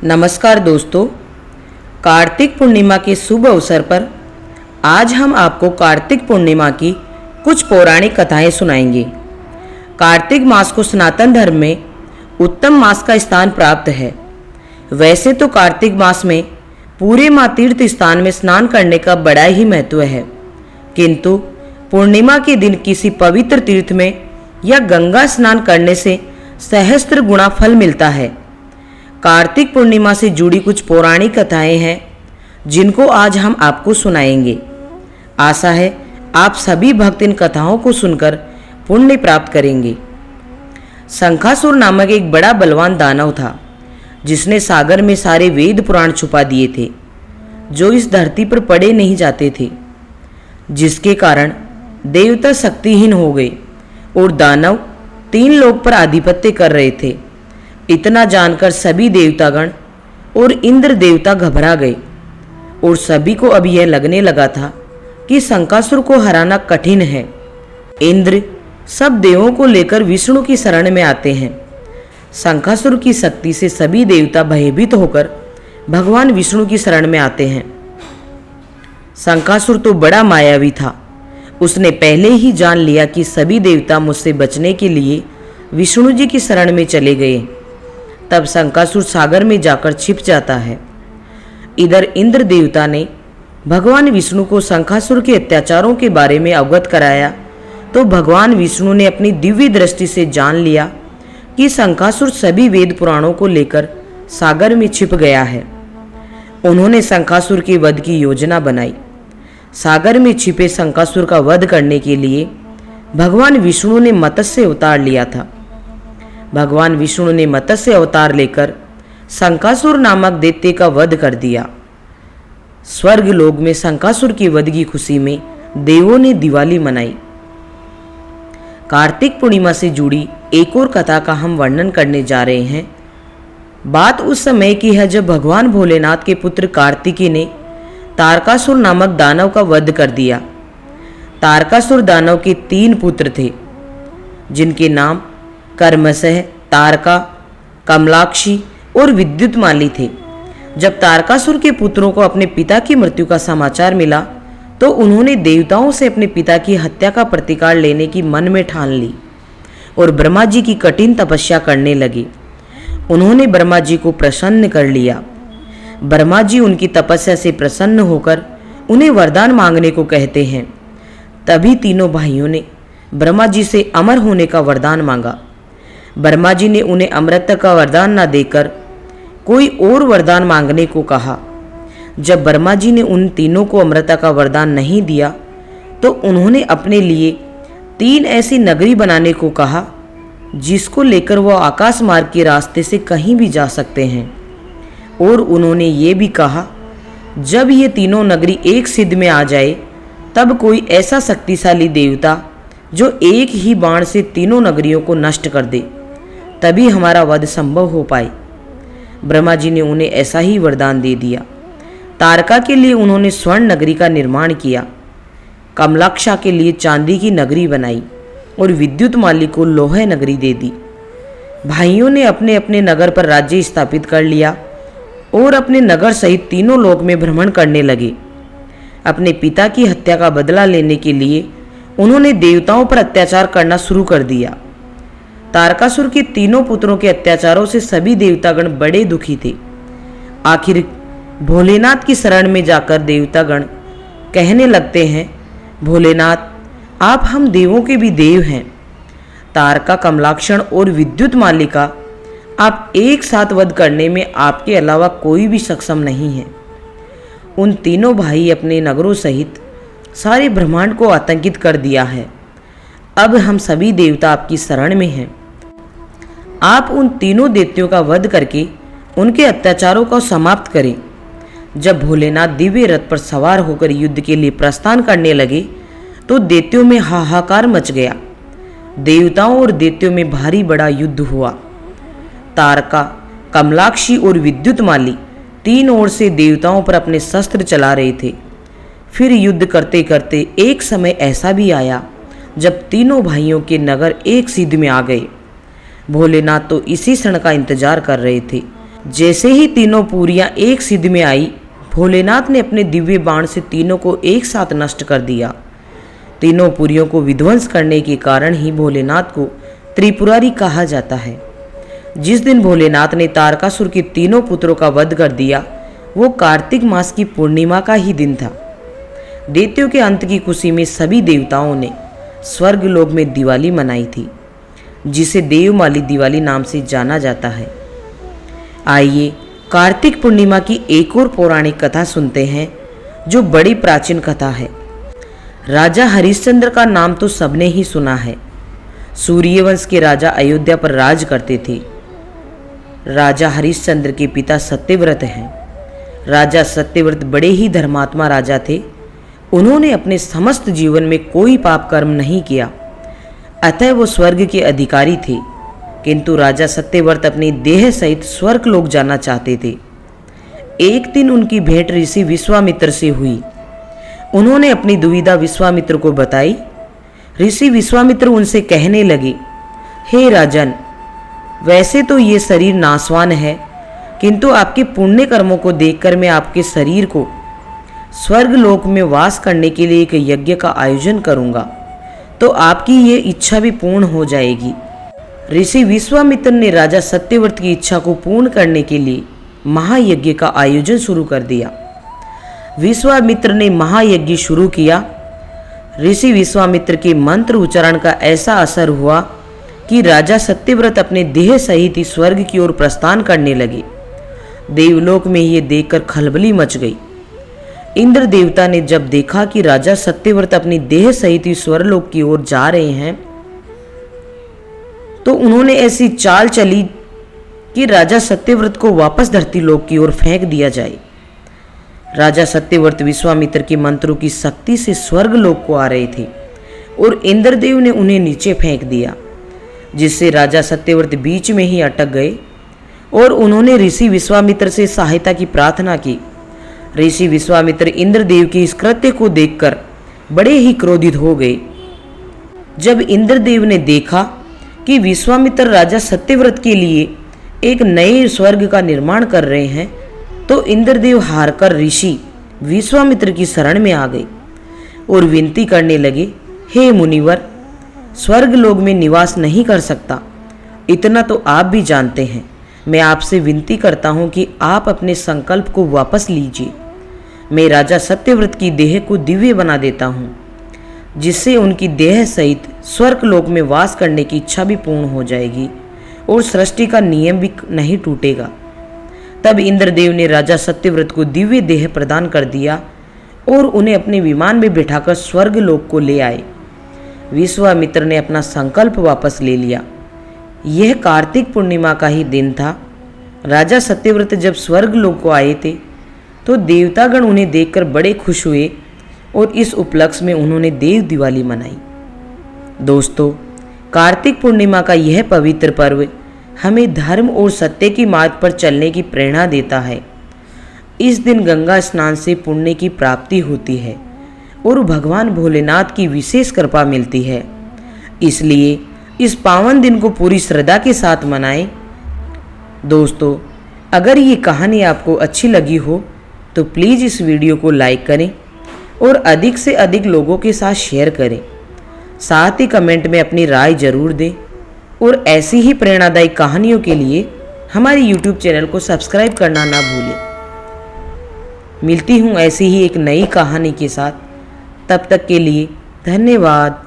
नमस्कार दोस्तों, कार्तिक पूर्णिमा के शुभ अवसर पर आज हम आपको कार्तिक पूर्णिमा की कुछ पौराणिक कथाएं सुनाएंगे। कार्तिक मास को सनातन धर्म में उत्तम मास का स्थान प्राप्त है। वैसे तो कार्तिक मास में पूरे माँ तीर्थ स्थान में स्नान करने का बड़ा ही महत्व है, किंतु पूर्णिमा के दिन किसी पवित्र तीर्थ में या गंगा स्नान करने से सहस्त्र गुणा फल मिलता है। कार्तिक पूर्णिमा से जुड़ी कुछ पौराणिक कथाएं हैं जिनको आज हम आपको सुनाएंगे। आशा है आप सभी भक्त इन कथाओं को सुनकर पुण्य प्राप्त करेंगे। शंखासुर नामक एक बड़ा बलवान दानव था जिसने सागर में सारे वेद पुराण छुपा दिए थे जो इस धरती पर पढ़े नहीं जाते थे, जिसके कारण देवता शक्तिहीन हो गए और दानव 3 लोक पर आधिपत्य कर रहे थे। इतना जानकर सभी देवतागण और इंद्र देवता घबरा गए और सभी को अब यह लगने लगा था कि शंखासुर को हराना कठिन है। इंद्र सब देवों को लेकर विष्णु की शरण में आते हैं। शंखासुर की शक्ति से सभी देवता भयभीत होकर भगवान विष्णु की शरण में आते हैं। शंखासुर तो बड़ा मायावी था। उसने पहले ही जान लिया कि सभी देवता मुझसे बचने के लिए विष्णु जी की शरण में चले गए। तब शंखासुर सागर में जाकर छिप जाता है। इधर इंद्र देवता ने भगवान विष्णु को शंखासुर के अत्याचारों के बारे में अवगत कराया तो भगवान विष्णु ने अपनी दिव्य दृष्टि से जान लिया कि शंखासुर सभी वेद पुराणों को लेकर सागर में छिप गया है। उन्होंने शंखासुर के वध की योजना बनाई। सागर में छिपे शंखासुर का वध करने के लिए भगवान विष्णु ने मत्स्य अवतार लिया था। भगवान विष्णु ने मत्स्य अवतार लेकर शंखासुर नामक दैत्य का वध कर दिया। स्वर्ग लोक में शंखासुर के वध की खुशी में देवों ने दिवाली मनाई। कार्तिक पूर्णिमा से जुड़ी एक और कथा का हम वर्णन करने जा रहे हैं। बात उस समय की है जब भगवान भोलेनाथ के पुत्र कार्तिकी ने तारकासुर नामक दानव का वध कर दिया। तारकासुर दानव के 3 पुत्र थे जिनके नाम कर्मशः, तारका, कमलाक्षी और विद्युतमाली थे। जब तारकासुर के पुत्रों को अपने पिता की मृत्यु का समाचार मिला तो उन्होंने देवताओं से अपने पिता की हत्या का प्रतिकार लेने की मन में ठान ली और ब्रह्मा जी की कठिन तपस्या करने लगे। उन्होंने ब्रह्मा जी को प्रसन्न कर लिया। ब्रह्मा जी उनकी तपस्या से प्रसन्न होकर उन्हें वरदान मांगने को कहते हैं। तभी तीनों भाइयों ने ब्रह्मा जी से अमर होने का वरदान मांगा। ब्रह्मा जी ने उन्हें अमरत्व का वरदान न देकर कोई और वरदान मांगने को कहा। जब ब्रह्मा जी ने उन तीनों को अमरता का वरदान नहीं दिया तो उन्होंने अपने लिए 3 ऐसी नगरी बनाने को कहा जिसको लेकर वो आकाश मार्ग के रास्ते से कहीं भी जा सकते हैं। और उन्होंने ये भी कहा जब ये तीनों नगरी एक सिद्ध में आ जाए तब कोई ऐसा शक्तिशाली देवता जो एक ही बाण से तीनों नगरियों को नष्ट कर दे, तभी हमारा वध संभव हो पाए। ब्रह्मा जी ने उन्हें ऐसा ही वरदान दे दिया। तारका के लिए उन्होंने स्वर्ण नगरी का निर्माण किया, कमलाक्षा के लिए चांदी की नगरी बनाई और विद्युतमाली को लोह नगरी दे दी। भाइयों ने अपने अपने नगर पर राज्य स्थापित कर लिया और अपने नगर सहित तीनों लोक में भ्रमण करने लगे। अपने पिता की हत्या का बदला लेने के लिए उन्होंने देवताओं पर अत्याचार करना शुरू कर दिया। तारकासुर के तीनों पुत्रों के अत्याचारों से सभी देवतागण बड़े दुखी थे। आखिर भोलेनाथ की शरण में जाकर देवतागण कहने लगते हैं, भोलेनाथ आप हम देवों के भी देव हैं। तारका, कमलाक्षण और विद्युत मालिका आप एक साथ वध करने में आपके अलावा कोई भी सक्षम नहीं है। उन तीनों भाई अपने नगरों सहित सारे ब्रह्मांड को आतंकित कर दिया है। अब हम सभी देवता आपकी शरण में हैं। आप उन तीनों दैत्यों का वध करके उनके अत्याचारों को समाप्त करें। जब भोलेनाथ दिव्य रथ पर सवार होकर युद्ध के लिए प्रस्थान करने लगे तो दैत्यों में हाहाकार मच गया। देवताओं और दैत्यों में भारी बड़ा युद्ध हुआ। तारका, कमलाक्षी और विद्युतमाली 3 ओर से देवताओं पर अपने शस्त्र चला रहे थे। फिर युद्ध करते करते एक समय ऐसा भी आया जब तीनों भाइयों के नगर एक सिद्ध में आ गए। भोलेनाथ तो इसी क्षण का इंतजार कर रहे थे जैसे ही तीनों पूरियां एक सिद्ध में आई, भोलेनाथ ने अपने दिव्य बाण से तीनों को एक साथ नष्ट कर दिया। तीनों पुरियों को विध्वंस करने के कारण ही भोलेनाथ को त्रिपुरारी कहा जाता है। जिस दिन भोलेनाथ ने तारकासुर के तीनों पुत्रों का वध कर दिया, वो कार्तिक मास की पूर्णिमा का ही दिन था। दैत्यों के अंत की खुशी में सभी देवताओं ने स्वर्ग लोक में दिवाली मनाई थी, जिसे देवमाली दिवाली नाम से जाना जाता है। आइए कार्तिक पूर्णिमा की एक और पौराणिक कथा सुनते हैं, जो बड़ी प्राचीन कथा है। राजा हरिश्चंद्र का नाम तो सबने ही सुना है। सूर्यवंश के राजा अयोध्या पर राज करते थे। राजा हरिश्चंद्र के पिता सत्यव्रत हैं। राजा सत्यव्रत बड़े ही धर्मात्मा राजा थे। उन्होंने अपने समस्त जीवन में कोई पाप कर्म नहीं किया, अतः वो स्वर्ग के अधिकारी थे। किंतु राजा सत्यव्रत अपनी देह सहित स्वर्ग लोक जाना चाहते थे। एक दिन उनकी भेंट ऋषि विश्वामित्र से हुई। उन्होंने अपनी दुविधा विश्वामित्र को बताई। ऋषि विश्वामित्र उनसे कहने लगे, हे राजन, वैसे तो ये शरीर नाशवान है, किंतु आपके पुण्य कर्मों को देखकर मैं आपके शरीर को स्वर्ग लोक में वास करने के लिए एक यज्ञ का आयोजन करूंगा, तो आपकी ये इच्छा भी पूर्ण हो जाएगी। ऋषि विश्वामित्र ने राजा सत्यव्रत की इच्छा को पूर्ण करने के लिए महायज्ञ का आयोजन शुरू कर दिया। विश्वामित्र ने महायज्ञ शुरू किया। ऋषि विश्वामित्र के मंत्र उच्चारण का ऐसा असर हुआ कि राजा सत्यव्रत अपने देह सहित ही स्वर्ग की ओर प्रस्थान करने लगे। देवलोक में ये देखकर खलबली मच गई। इंद्र देवता ने जब देखा कि राजा सत्यव्रत अपनी देह सहित ही स्वर्गलोक की ओर जा रहे हैं, तो उन्होंने ऐसी चाल चली कि राजा सत्यव्रत को वापस धरती लोक की ओर फेंक दिया जाए। राजा सत्यव्रत विश्वामित्र के मंत्रों की शक्ति से स्वर्ग लोक को आ रहे थे और इंद्रदेव ने उन्हें नीचे फेंक दिया, जिससे राजा सत्यव्रत बीच में ही अटक गए और उन्होंने ऋषि विश्वामित्र से सहायता की प्रार्थना की। ऋषि विश्वामित्र इंद्रदेव के इस कृत्य को देखकर बड़े ही क्रोधित हो गए। जब इंद्रदेव ने देखा कि विश्वामित्र राजा सत्यव्रत के लिए एक नए स्वर्ग का निर्माण कर रहे हैं, तो इंद्रदेव हारकर ऋषि विश्वामित्र की शरण में आ गए और विनती करने लगे, हे मुनिवर, स्वर्ग लोक में निवास नहीं कर सकता, इतना तो आप भी जानते हैं। मैं आपसे विनती करता हूं कि आप अपने संकल्प को वापस लीजिए। मैं राजा सत्यव्रत की देह को दिव्य बना देता हूं, जिससे उनकी देह सहित स्वर्ग लोक में वास करने की इच्छा भी पूर्ण हो जाएगी और सृष्टि का नियम भी नहीं टूटेगा। तब इंद्रदेव ने राजा सत्यव्रत को दिव्य देह प्रदान कर दिया और उन्हें अपने विमान में बिठाकर स्वर्ग लोक को ले आए। विश्वामित्र ने अपना संकल्प वापस ले लिया। यह कार्तिक पूर्णिमा का ही दिन था। राजा सत्यव्रत जब स्वर्ग लोक को आए थे, तो देवतागण उन्हें देखकर बड़े खुश हुए और इस उपलक्ष्य में उन्होंने देव दिवाली मनाई। दोस्तों, कार्तिक पूर्णिमा का यह पवित्र पर्व हमें धर्म और सत्य की मार्ग पर चलने की प्रेरणा देता है। इस दिन गंगा स्नान से पुण्य की प्राप्ति होती है और भगवान भोलेनाथ की विशेष कृपा मिलती है। इसलिए इस पावन दिन को पूरी श्रद्धा के साथ मनाएं। दोस्तों, अगर ये कहानी आपको अच्छी लगी हो तो प्लीज़ इस वीडियो को लाइक करें और अधिक से अधिक लोगों के साथ शेयर करें। साथ ही कमेंट में अपनी राय जरूर दें और ऐसी ही प्रेरणादायी कहानियों के लिए हमारे YouTube चैनल को सब्सक्राइब करना ना भूलें। मिलती हूँ ऐसी ही एक नई कहानी के साथ। तब तक के लिए धन्यवाद।